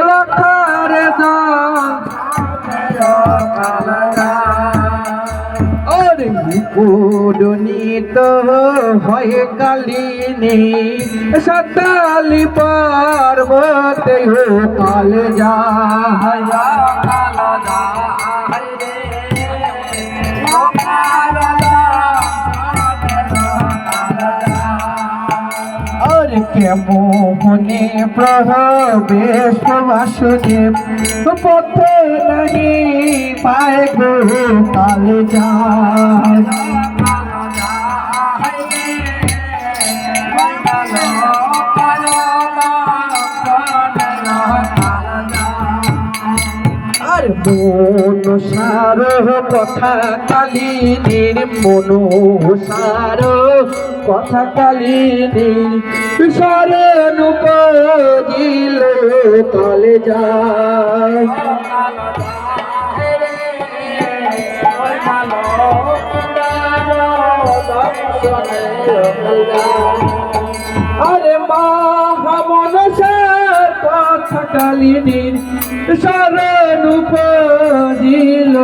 রাখার পূর্ণিত হয় কালিনী সাতালি পার্বতে কাল যায় কেমনে প্রবেশ বাসুদেব পথে নাহি পায় গো কাল যায় আর মন সার কথা কালিনীর মন সার কথা কালিনীর শরণ দিল কালে যায় আরে মহামনসার কথা কালিনীর শরণ দিল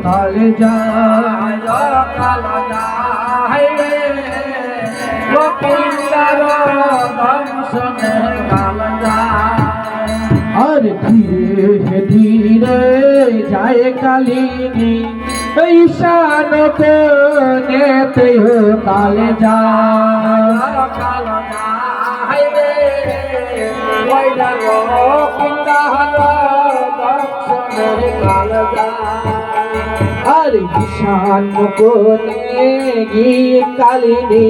কালে যায় আর ধীরে ধীরে যায় কালিনী ঈশান নেতে কালে যায় আর ঈশান কোণে গিয়ে কালিনী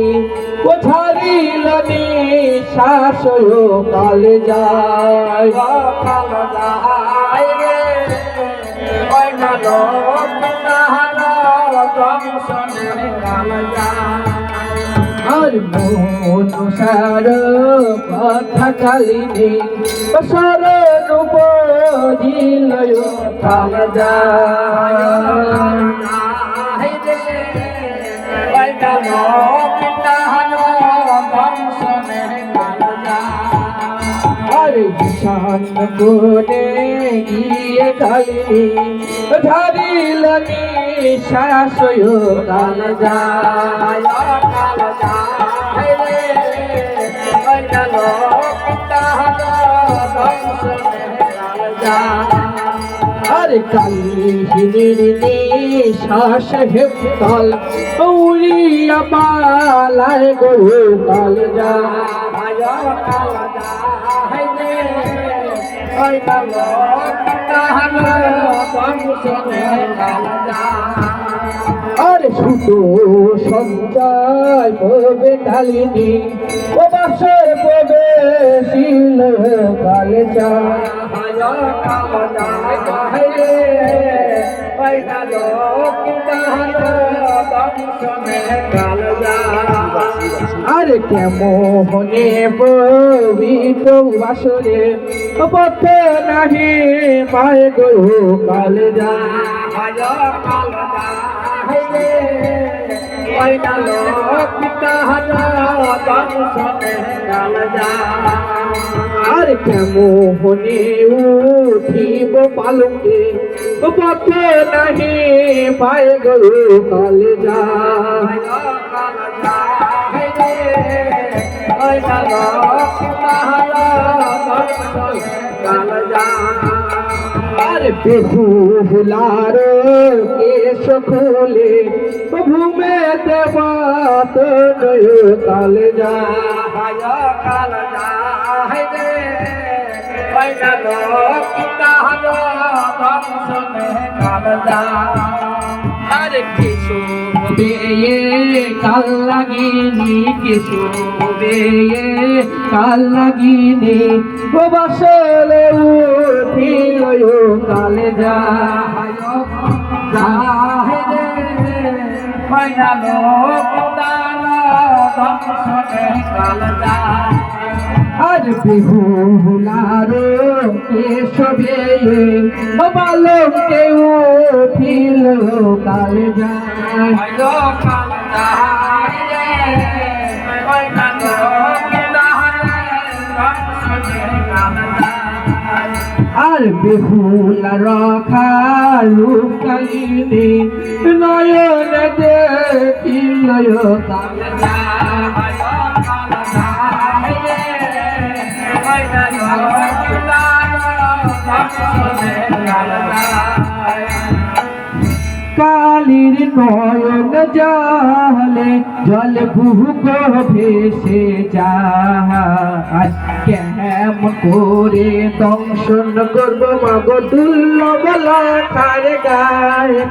কোথারিল নিঃশ্বাস কাল যায় আর মন সার কথা কালিনী শরণ দিল কাল যায় ঈশান কোণে গিয়ে কালিনী ধরিল নিঃশ্বাস কাল যায় আর কালিনীর নিঃশ্বাস হেমতল উড়িয়া পালায় গো কাল যায় আর শুধু সঞ্চয় পবে কালিনী ও বাসর পবে শিল কাল যায় আর কেমনে পবিত্র বাসরে পথে নাহি পায় গো কাল যায় আর কেমনে উঠিব পালকে পথে নাহি পায় গো কাল যায় আর বেহুলার কেশ খুলে ভূমে দেবাত কাল যায় আর কিছু কাল লাগিনি কিছু কাল লাগিনি ও বাসলে উঠিল কালে যায় কাল যায় আর বিহুলার কেশবে বালকে উঠিল কাল যায় আর বেহুলা রখা রূপ কালিনী নয়ন দেখিল কালির নয়ন জলে জল বুক ভেসে যায় কেমন করে দংশন করব মাগো দুর্লভ লাখার গায়ে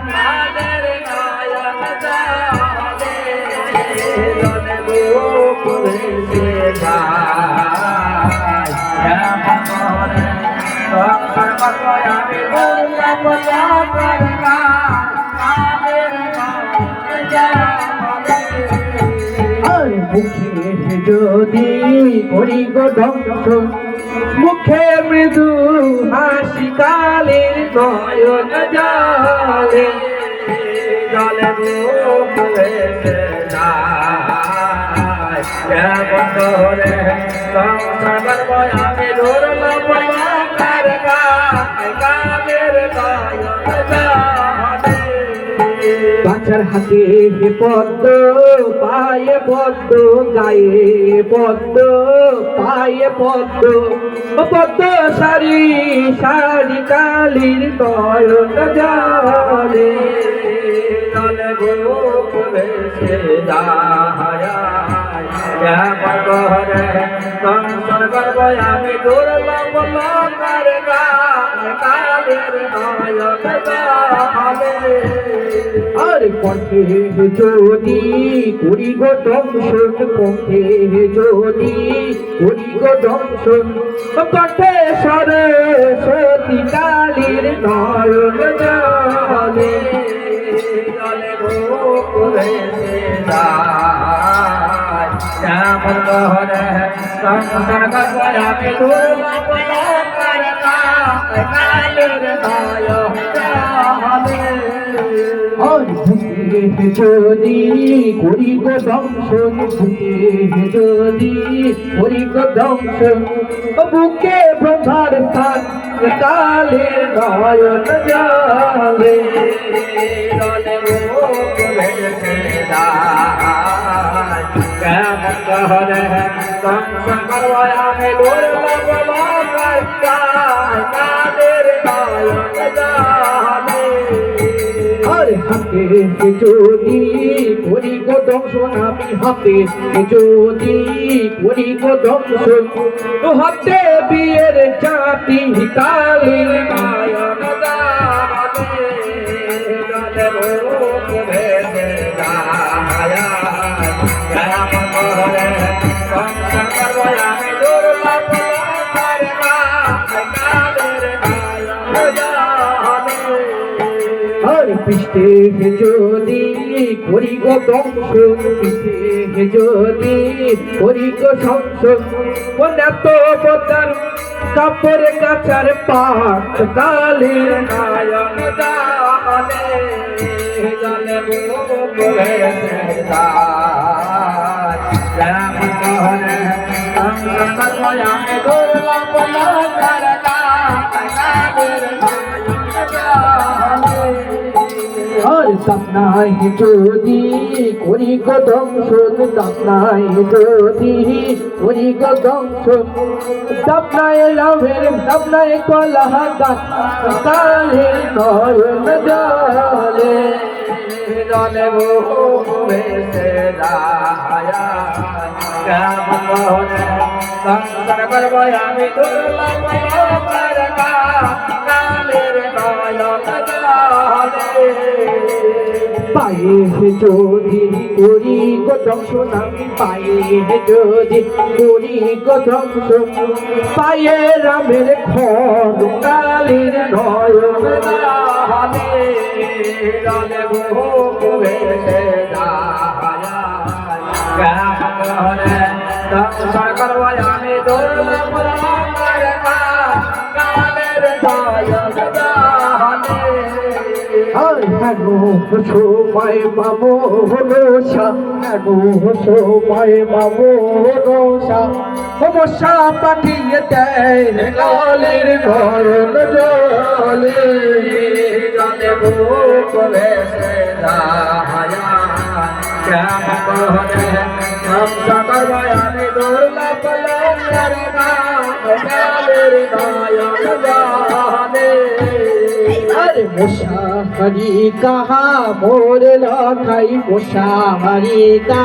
মুখে যদি করি গো দংশন মুখে মৃদু হাসি কালের নয়ন জলে জলে মুখ ভেসে যায় বন্ধরে সংসার আমি ধরলাম লাখার গায়ে কালের নয়ন জলে বাঁচার হাতে পদ্ম পায়ে পদ্ম গায়ে পদ্ম পায়ে পদ্ম পদ্ম সারি সারি কালির নয়ন জলে জলে গোপ ভেসে যায় সংসার করব আমি দুর্লভ লাখার গায়ে কালের নয়ন জলে আর কণ্ঠে যদি করি গো দংশন কণ্ঠে যদি করি গো দংশন কণ্ঠে সরস্বতী কালীর নয়ন জলে জলে গোপ ভেসে যায় শ্যামল গহরে সংসার করব আমি দুর্লভ লাখার গায়ে কালের নয়ন জলে যদি করি গো দংশন বুকে যদি করি গো দংশন বুকে ব্রহ্মার স্থান কালের নয়ন জলে জলে মুখ ভেসে যায় কেমন গহরে সংসার করব আমি দুর্লভ লাখার গায়ে কালের নয়ন জলে হাতে যদি করি গো দংশন আমি হাতে যদি করি গো দংশন হাতে বিয়ের জাতি কালের নয়ন জলে মুখ ভেসে যায় কেমন করে সংসার করব আমি দুর্লভ লাখার গায়ে কালের নয়ন জলে পৃষ্ঠে যদি করি গো দংশন পৃষ্ঠে যদি করি গো সংশোধন এত বতার কাপড় কাচার পাট কালের নয়ন জলে জলে মুখ ভেসে যায় কেমন করে সংসার করব আমি দুর্লভ লাখার গায়ে কালের নয়ন জলে আর সামনাই যদি করি গো দংশন সামনাই যদি করি গো দংশন সামনায় লাভের সামনায় কলা কালের নয়ন জলে জলে মুখ ভেসে যায় কেমন করে সংসার করব আমি দুর্লভ লাখার গায়ে কালের নয়ন জলে পায়ে যদি করি গো দংশন আমি পায়ে যদি করি গো দংশন পায়ে রামের খড় কালের নয়ন জলে জলে মুখ ভেসে যায় কেমন করে সংসার করব আমি দুর্লভ লাখার গায়ে কালের নয়ন জলে সময় মামো হলো সা সময় মামো হলো সা মশা পাঠিয়ে দেয় কালের ভরণ জলে জলে বুক ভেসে যায় কেমন করে সংসার বয়ানে দুর্লভ লোকের নাম কালের নয়ন জানে अरे मुसाहरी कहा मोर लखाई मुसाहरी का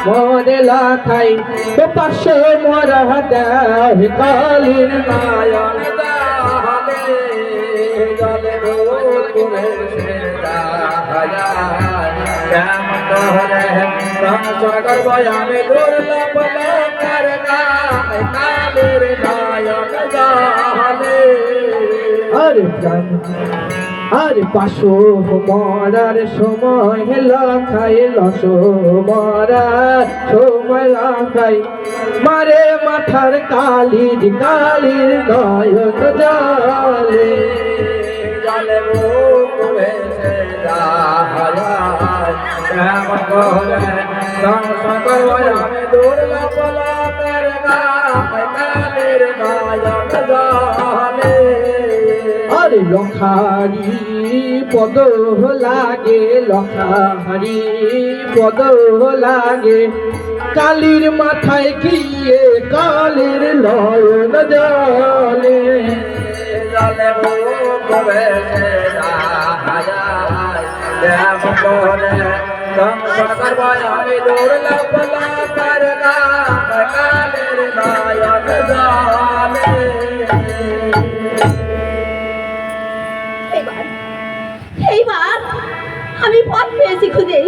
मोर लखाई तो पाशे मोर हदाह कालिर নয়ন জানে জলে বুক ভেসে যায় কেমন করে সংসার বয়ানে দুর্লভ লোকের নাম কালের নয়ন জানে अरे प्राण अरे पाशो मरार समय लखाई लसो मरार समय लखाई मारे माथार कालिर कालिर नयन जले জলে বুক ভেসে যায় কেমন করে সংসার বয়ানে দুর্লভ লোকের নাম কালের নয়ন জানে अरे लखारी पद लागे लखारी पद लागे कालिर माथाय किए कालिर नयन जले জলে বুক ভেসে যায় কেমন করে সংসার বয়ানে দুর্লভ লোকের নাম কালের নয়ন জানে এইবার আমি পথ পেয়েছি খুঁজে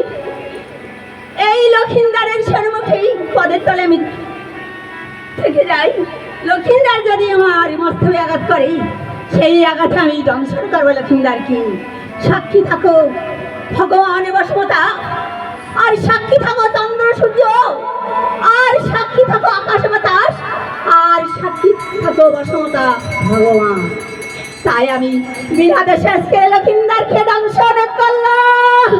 এই লক্ষিন্দারের সম্মুখেই পদের তলে আমি থেকে যাই লক্ষিন্দার যদি আমার মস্তবে আঘাত করে সেই আঘাতে আমি দংশন করবো লক্ষিন্দার কি সাক্ষী থাকো ভগবান বসমতা আর সাক্ষী থাকো চন্দ্র সূর্য আর সাক্ষী থাকো আকাশ বাতাস আর সাক্ষী থাকো বসমতা ভগবান তাই আমি বিনা দেশে আজকে লক্ষিন্দারকে দংশন করলাম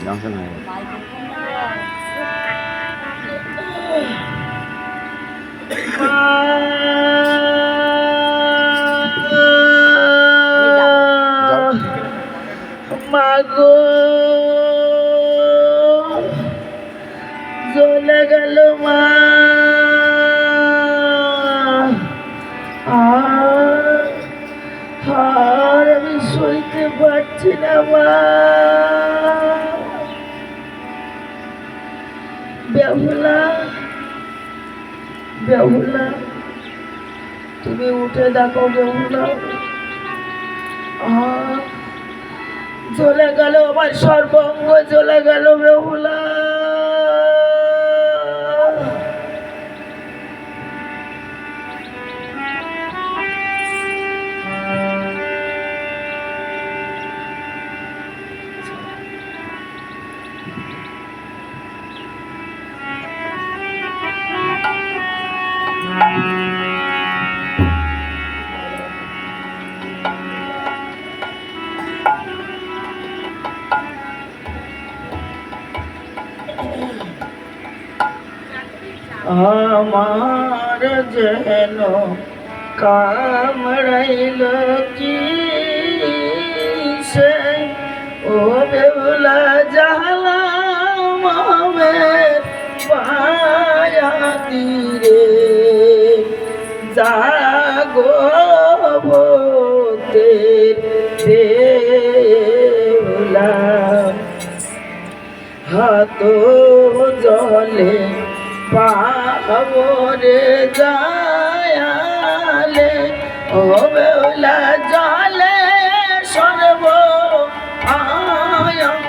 জংশন হয়ে গেছে মাগো চলে গেল মা আর আমি সইতে পারছি না মা বেহুলা বেহুলা তুমি উঠে দেখো বেহুলা চলে গেল আমার সর্বঙ্গ চলে গেল বেহুলা আমার যেন কামড়াইল কি সে ও বেহুলা জালা মামের পায়াতি রে জাগো ভক্তে বেহুলা হাত জলে পাবরে যায়ালে ও বেহুলা জলে সর্ব আয়ঙ্গরে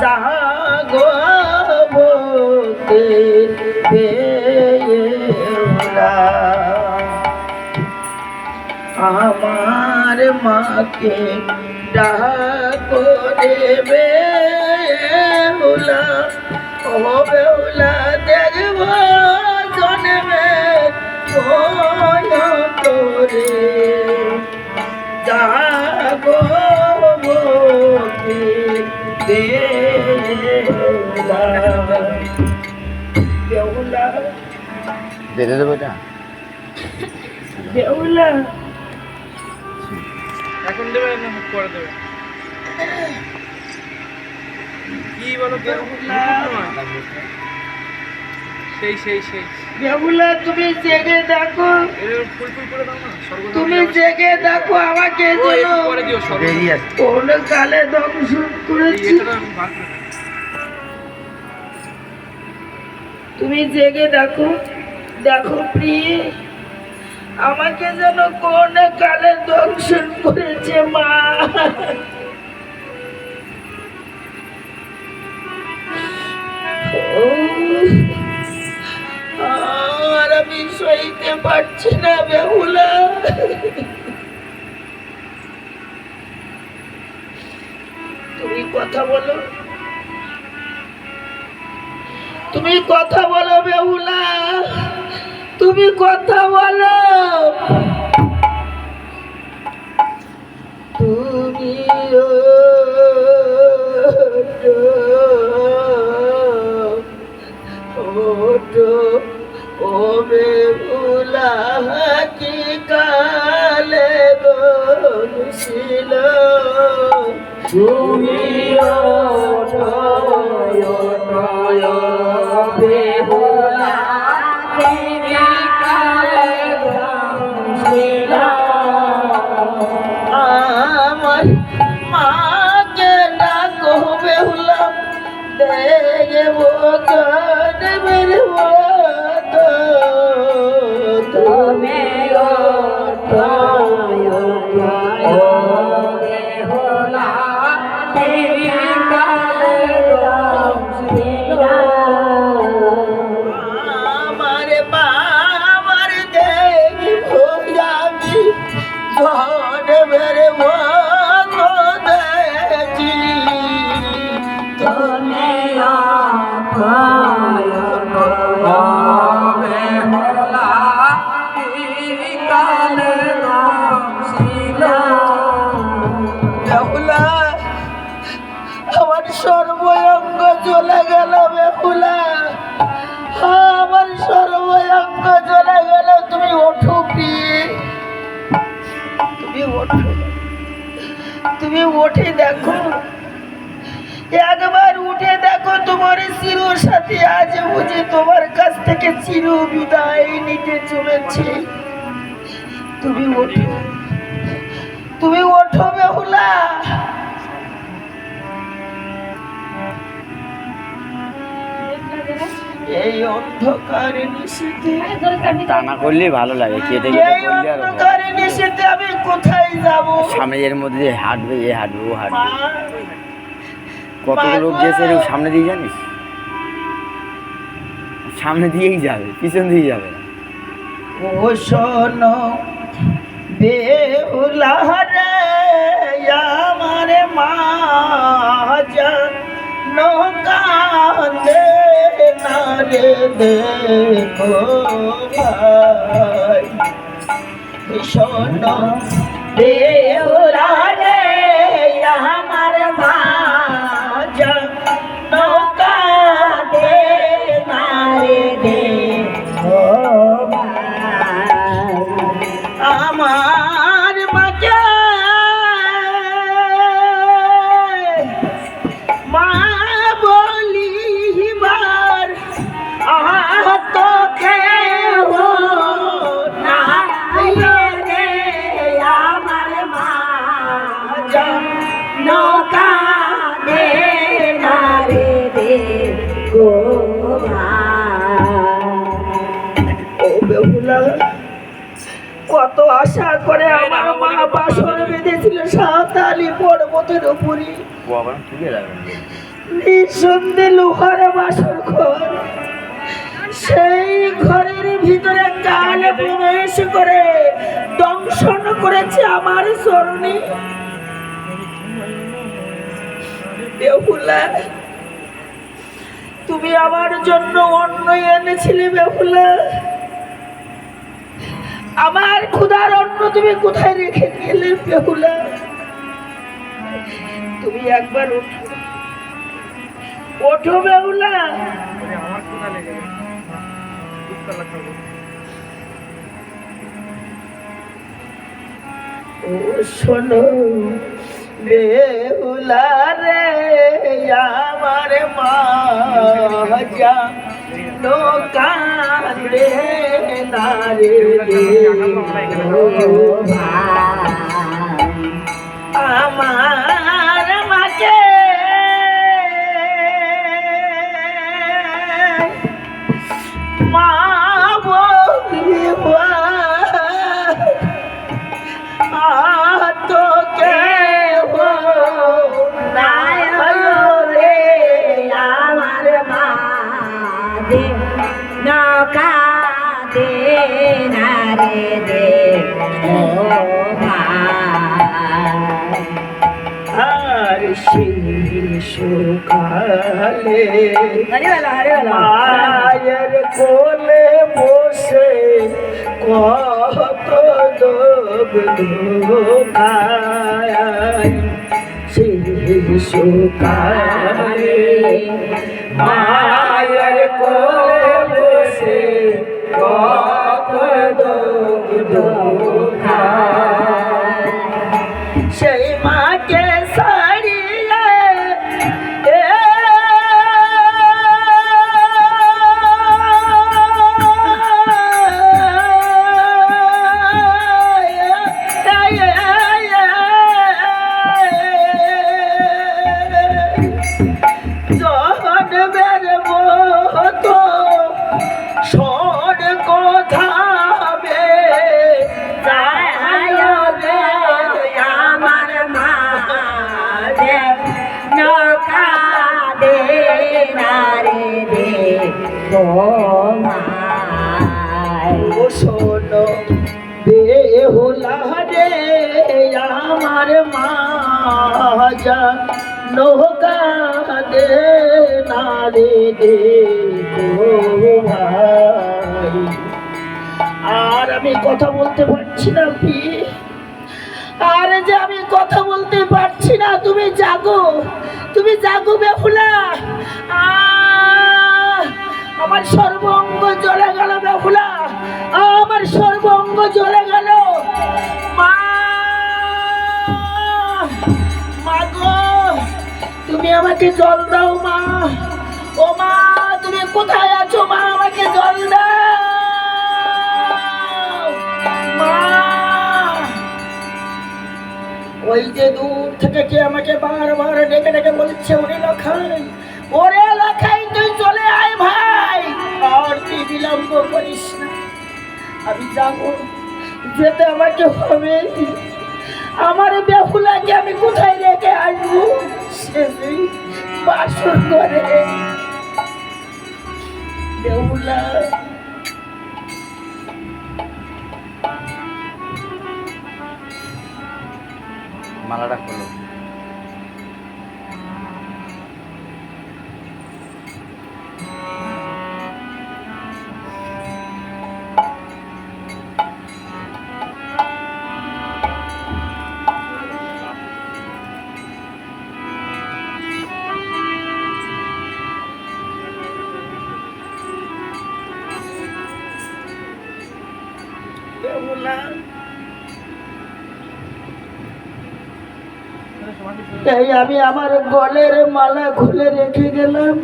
জাগো ভক্তে বেহুলা আমার মাকে ডাকো রে বেহুলা, ও বেহুলা দেখব জন্মে করে ডাকো মোকে বেহুলা। বেহুলা বেঁধে দেবো এটা বেহুলা এখন দেবে না পরে দেবে কি বলো সেই সেই সেই বেহুলা তুমি জেগে দেখো, ফুল ফুল করে দাও না তুমি জেগে দেখো আমাকে যেন পরে দিও বেরিয়ে আসছে কোন কালে দংশন করেছি। তুমি জেগে দেখো, দেখো প্রিয়ে আমাকে যেন কোন কালে দংশন করেছে মা। আর আমি সইতে পারছি না বেহুলা। তুমি কথা বলো, তুমি কথা বলো বেহুলা, তুমি কথা বলো। তুমি ও বেহুলা কি কালে দোষিল, তুমি বেহুলা আমার মাকে ডাকো বেহুলা দেখব জন্মের মতো, তুমি বেহুলা আমার বাবার দেখব আমি জন্মের মতো দেখি, তুমি বেহুলা আমার সর্বঙ্গ চলে গেল বেহুলা, আমার সর্বঙ্গ চলে গেল। তুমি ওঠো প্রিয়ে, তুমি ওঠো, তুমি উঠে দেখো, একবার উঠে দেখো তোমার চির সাথী আজ বুঝি তোমার কাছ থেকে চির বিদায় নিতে চলেছে। তুমি ওঠো, তুমি ওঠো বেহুলা। এই অন্ধকার নিশীথে, টানা করলে ভালো লাগে, কেটে কেটে এই করলে আর অন্ধকার নিশীথে আমি কোথায় যাব? সামনে এর মধ্যে দিয়ে হাঁটবে, এ হাঁটবে, ও হাঁটবে, কত লোক গেছে এর সামনে দিয়ে, জানিস সামনে দিয়েই যাবে, পিছন দিয়ে যাবে না। ও শোনো বেহুলা রে আমার মা জানো কান্দে না রে দেখো ভাই, শোনো বেহুলা রে আমার মা জানো কান্দে না রে দেখো আমার মাকে মা বলিবার তো কেউ না রে আমার মা নৌকা দে না রে গো ও বেহুলা, কত আশা করে আমার মা বাসর বেঁধেছিল সাঁওতালি পর্বতের উপরে, ও আবার তুলে যাবে নিঃসন্দেহে লোহার বাসর ঘর, সেই ঘরের ভিতরে কাল প্রবেশ করে দংশন করেছে আমার চরণে। বেহুলা, তুমি আমার জন্য অন্ন এনেছিলে বেহুলা, আমার ক্ষুধার অন্ন তুমি কোথায় রেখে গেলে বেহুলা? তুমি একবার ওঠো, ওঠো বেহুলা। আমার কোথা লেগে গেছে? দুধতলা খাবো। ও শোনো বেহুলা রে, আমার মা যা কান্দে না রে, আমার মাকে মা বলিবা তোকে রে, আমার মা দে নৌকা দে না রে দে ও ভাই। আর সেই সকালে মায়ের কোলে বসে কত দোকায়, সেই সকালে মায়ের কোলে বসে কত দোকায়, সেই মাকে সারিয়ে জগৎবের মতো শোন কথা আমার মা দে নৌকা দে না রে দে ও ভাই। ও শোনো বেহুলা রে, আমার মা যা নৌকা দে না রে দে ভাই। আর আমি কথা বলতে পারছি না পি, আর যে আমি কথা বলতে পারছি না, তুমি জাগো, তুমি জাগো বেহুলা। আমার সর্বঙ্গ জ্বলে গেল বেহুলা, আমার সর্বঙ্গ জ্বলে গেল। মা, মা গো, তুমি আমাকে জল দাও মা। ও মা, তুমি কোথায় আছো মা? আমাকে জল দাও মা। ওই যে দূর থেকে কে আমাকে বারবার ডেকে ডেকে বলছে, ওরে লখাই, ওরে লখাই, তুই চলে আয় ভাই, আর তুই বিলম্ব করিস না। আমি যাবো, যেতে আমাকে হবে। আমার বেহুলাকে আমি কোথায় রেখে আসবো? সে বাসর করে বেহুলা। মালাটা খোলো। বেহুলা, এই আমি আমার গলের মালা খুলে রেখে গেলাম,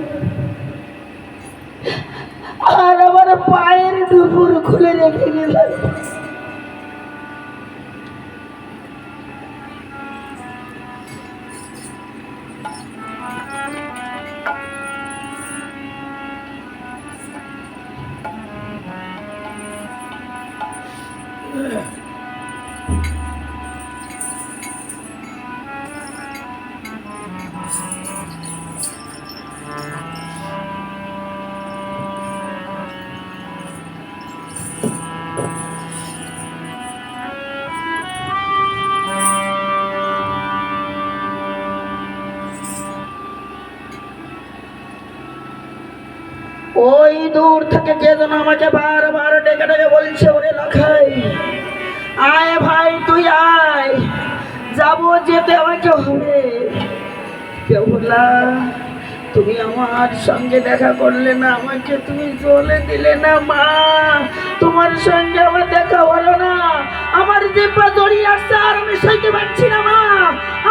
আর আমার পায়ের দুপুর খুলে রেখে গেলাম। ওই দূর থেকে কে যেন আমাকে বারবার ডেকে ডেকে বলছে, ওরে লখাই আয় ভাই তুই আয়, যাবো যেতে আমাকে হবে। বেহুলা তুমি আমার সঙ্গে দেখা করলে না, আমাকে তুমি চলে দিলে না মা, তোমার সঙ্গে আমার দেখা হলো না, আমার জিহ্বা জড়িয়ে আসছে আর আমি সইতে পারছি না মা,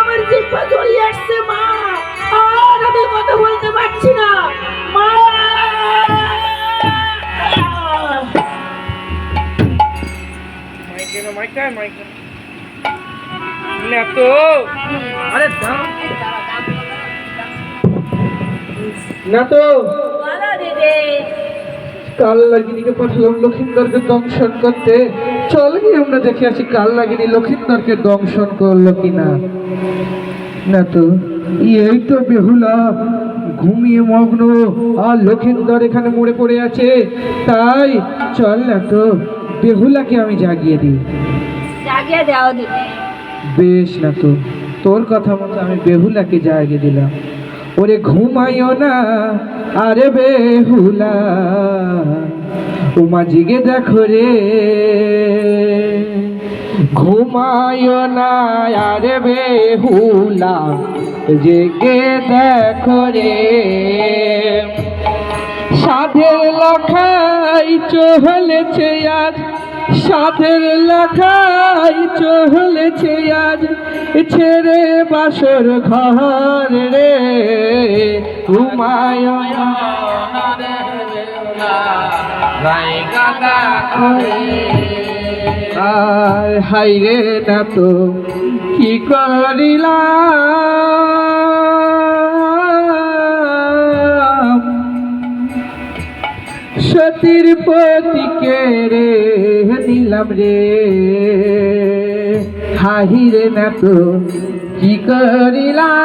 আমার জিহ্বা জড়িয়ে আসছে মা, আর আমি কথা বলতে পারছি না মা। মাইকে না মাইকা মাইকা না তো। আরে দাঁড়া না তো বলো দিদি। কাল লাগিনীকে পাঠালাম লক্ষিন্দরকে দংশন করতে। চল গিয়ে আমরা দেখে আসি কাল লাগিনী লক্ষিন্দরকে দংশন করলো কিনা। না তো এই তো বেহুলা ঘুমিয়ে মগ্ন, আর লক্ষিন্দর এখানে মরে পড়ে আছে। তাই চল না তো বেহুলাকে আমি জাগিয়ে দিই। জাগিয়ে দাও দিদি। বেশ না তো, তোর কথা মতো আমি বেহুলাকে জাগিয়ে দিলাম। ওরে ঘুমাইও না আরে বেহুলা, উমা জিগে দেখো রে, ঘুমাইও না আরে বেহুলা, জেগে দেখো রে, সাধের লখাই চলেছে আজ, সাধের লখাই চলেছে আজ, ছেড়ে বাসর ঘর রে, ঘুমায় আর হাই রে না তো কি করিলাম, সতীর পতিকে রে দিলাম রে, হাহিরে না তো কি করিলাম,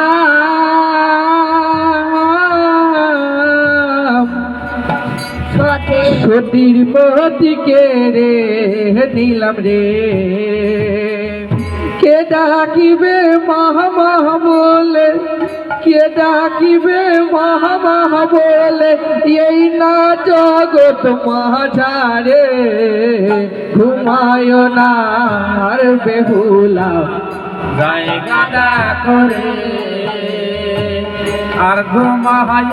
সতীর পতিকে রে দিলাম রে, কে ডাকিবে মহামহ বলে, কে ডাকিবে মহামহ বলে, এই না জগৎ মাঝারে, ঘুমায় না আর বেহুলা, জায়গাটা করে আর ঘুমায়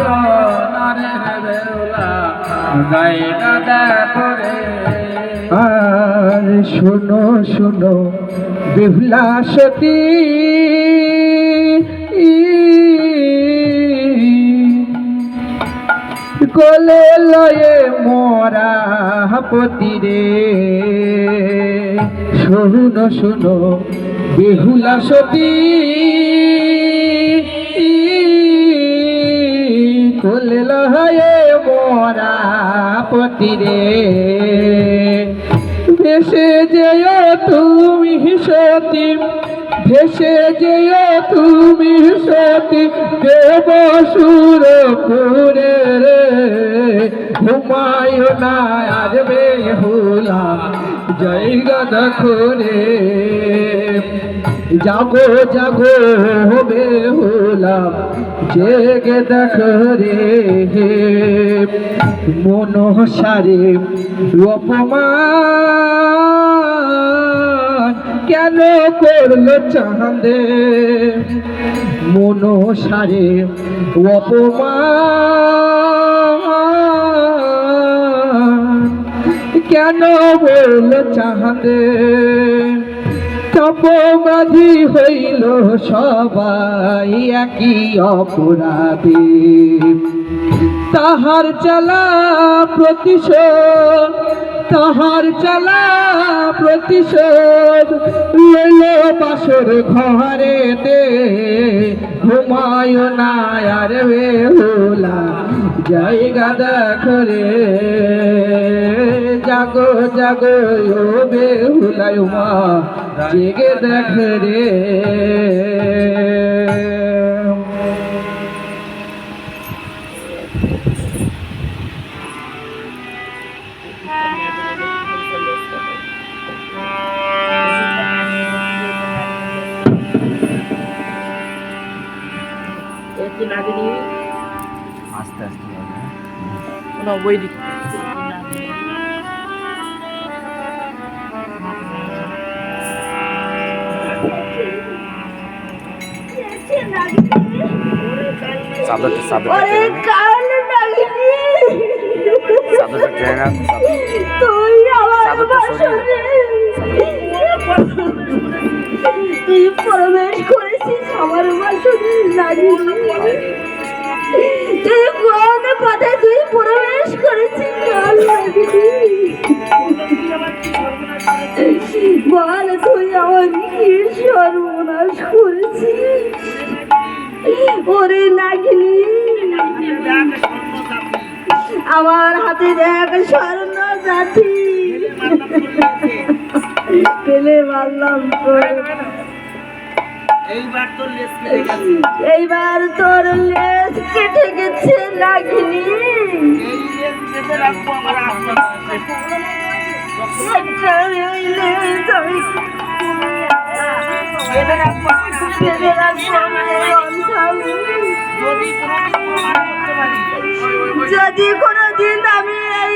না রে বেহুলা, জায়গাটা করে। আর শোনো শোনো বেহুলা সতী, কোলে লয়ে মোরা পতি রে, শোনো শোনো বেহুলা সতী, কোলে লয়ে মোরা পতি রে, ভেসে যেও তুমি সতী, ভেসে যেও তুমি সতী, দেব সুরপুরে রে, ঘুমায় না আর বেহুলা, জায়গা দেখো রে, জাগো জাগো বেহুলা, জেগে দেখো রে, মনসারে অপমান কেন করলো চাঁদে, মনসারে অপমান কেন করলো চাঁদে, তপবাদী হইল সবাই একই অপরাধী, তাহার চালা প্রতিশোধ, তাহার চালা প্রতিশোধ, লইল বাসর ঘরেতে, ঘুমায় না আর বেহুলা, জায়গা দেখো রে, জাগো জাগো ও বেহুলা, উমা জেগে দেখ রে। আস্তে আস্তে হবে। না বই দিক চাদরটা ওরে কাল নাগিনি চাদরটা টেনে না তুই আমার চাদরটা সরিয়ে দে। তুই প্রবেশ করেছিস আমার বাসনে নাগিনি তুই কোন পথে তুই প্রবেশ করেছিস কাল নাগিনি বল তুই আমার কি সর্বনাশ করেছিস ওরে নাগিনি আমার হাতে দেখ স্বর্ণ জাতি পেলে মারলাম তোর এইবার তোর লেজ কেটে গেছে নাগিনি এই লেজ আমি বেঁধে রাখবো যদি কোনোদিন আমি এই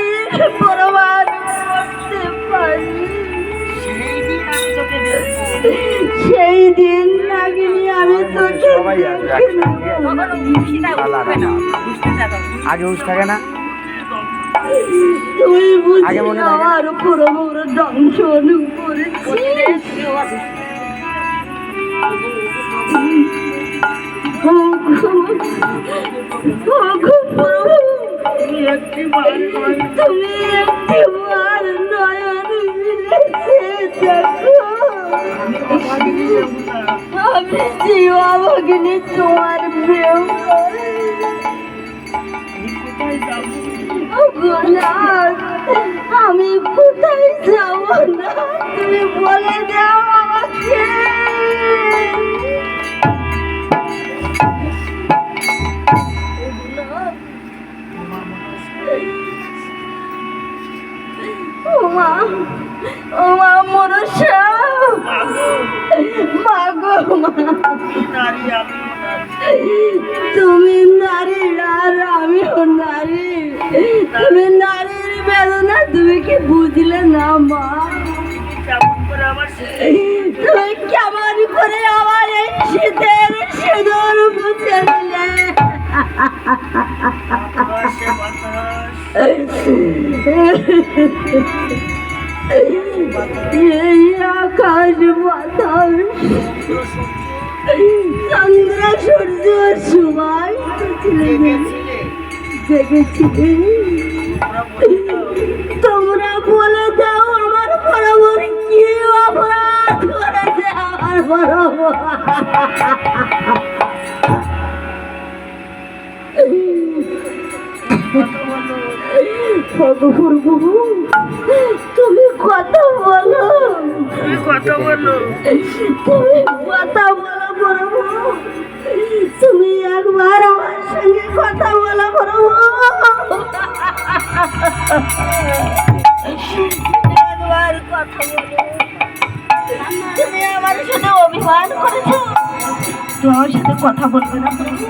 প্রমাণ করতে পারি সেই দিন নাগিনি আমি তোকে সবাই আসবে আগে হুশ থাকে না তুই আগে বুঝি মনে থাকে। আমার প্রভুর দংশন করেছিস তুমি একটিবার নয়ন মিলেছে দেখো আমি জীবা ভগিনী তোমার প্রেম আমি কোথায় যাব না তুমি বলে দাও আমাকে ওমা ওমা মনসা মাগো মা তুমি নারী আর আমিও নারী তুমি নারীর বেদনা তুমি কি বুঝলে না মা তুমি কেমন করে আমার এই শীতের সিঁদুর মুছে দিলে এই আকাশ বাতাস চন্দ্র সূর্য সবাই জেগেছিলে তোমরা বলে দাও আমার বরাবর কি অপরাধ করেছে আমার বরাবর প্রভু তুমি কথা বলো তুমি কথা বলো প্রভু তুমি একবার আমার সঙ্গে কথা বলো প্রভু একবার কথা বলো তুমি আমার সাথে অভিমান করেছো তুমি আমার সাথে কথা বলবে না প্রভু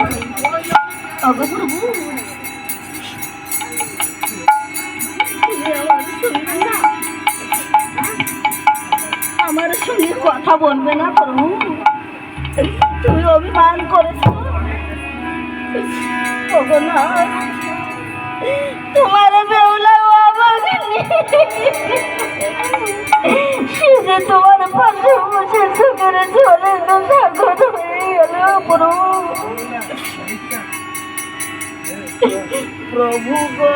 আমার সঙ্গে কথা বলবে না প্রভু তুমি অভিমান করেছো তোমার বেউলাও আমাকে সে তোমার পাশে বসে সুখের ঝোলে তো সাগর হয়ে গেল প্রভু প্রভু গো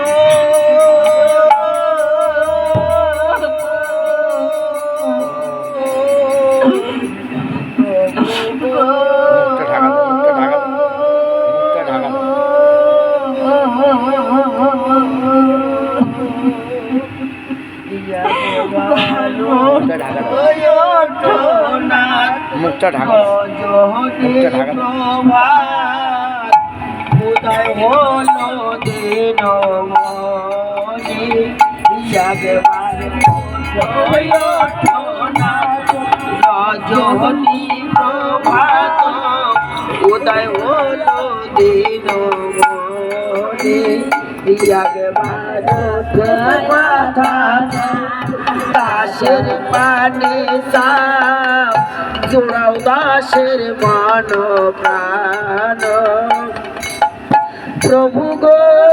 মুখটা ঢাকা উদয় হলো দিন রজনী প্রভাত উদয় হলো দিন মাথা দাসের পানে সাপ জোড়াও দাসের মান প্রাণ প্রভু গো